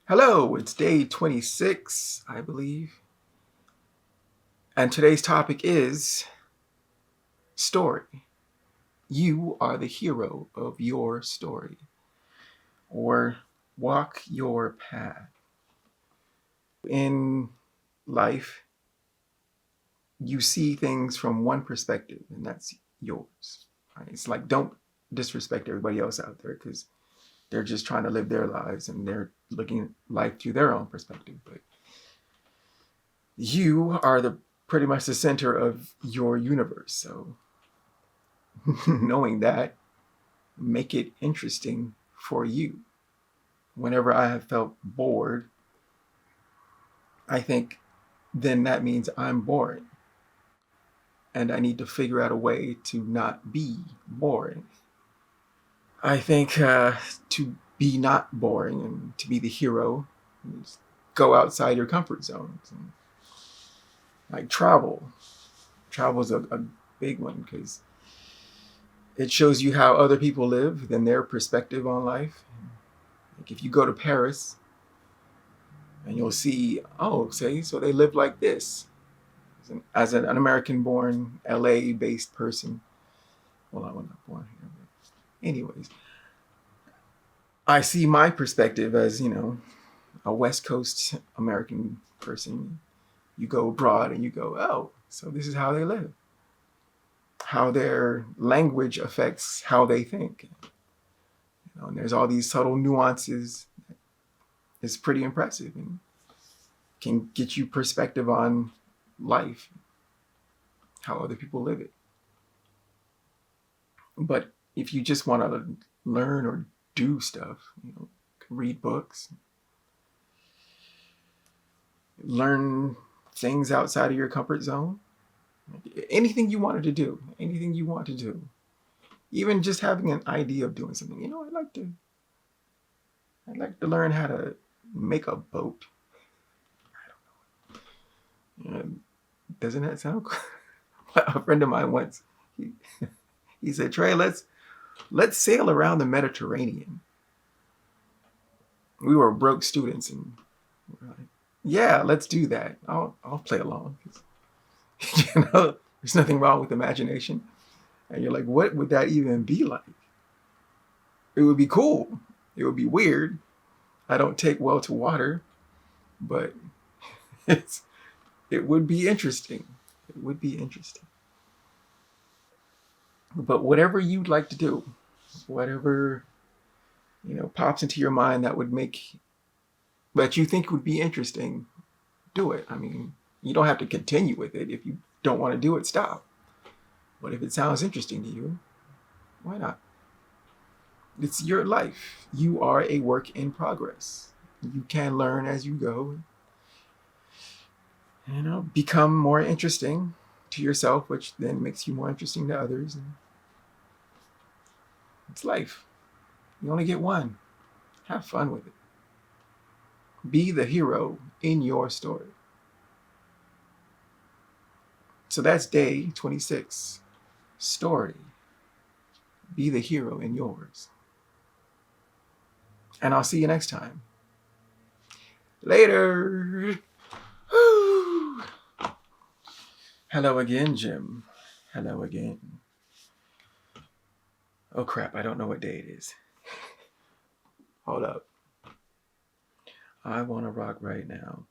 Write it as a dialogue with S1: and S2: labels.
S1: Hello, it's day 26, I believe. And today's topic is story. You are the hero of your story, or walk your path. In life, you see things from one perspective, and that's yours. Right? It's like don't disrespect everybody else out there because they're just trying to live their lives and they're looking at life through their own perspective. But you are the pretty much the center of your universe. So knowing that, make it interesting for you. Whenever I have felt bored, I think then that means I'm boring. And I need to figure out a way to not be boring. I think to be not boring and to be the hero, is go outside your comfort zones. And, like travel. Travel is a big one because it shows you how other people live, then their perspective on life. Like if you go to Paris, and you'll see, oh, say, so they live like this. As an American-born, LA-based person, well, I was not born here, but anyways, I see my perspective as, a West Coast American person. You go abroad and you go, oh, so this is how they live, how their language affects how they think. And there's all these subtle nuances. It's pretty impressive and can get you perspective on life, how other people live it. But if you just want to learn or do stuff, read books, learn things outside of your comfort zone, anything you wanted to do, anything you want to do, even just having an idea of doing something. I'd like to learn how to make a boat. Doesn't that sound cool? A friend of mine once, he said, Trey, let's sail around the Mediterranean. We were broke students and we're like, yeah, let's do that. I'll play along. There's nothing wrong with imagination. And you're like, what would that even be like? It would be cool. It would be weird. I don't take well to water, but it would be interesting. It would be interesting. But whatever you'd like to do, whatever pops into your mind that you think would be interesting, do it. I mean, you don't have to continue with it. If you don't want to do it, stop. But if it sounds interesting to you, why not? It's your life. You are a work in progress. You can learn as you go. Become more interesting to yourself, which then makes you more interesting to others. And it's life. You only get one. Have fun with it. Be the hero in your story. So that's day 26. Story. Be the hero in yours. And I'll see you next time. Later. Woo. Hello again, Jim. Hello again. Oh crap, I don't know what day it is. Hold up. I want to rock right now.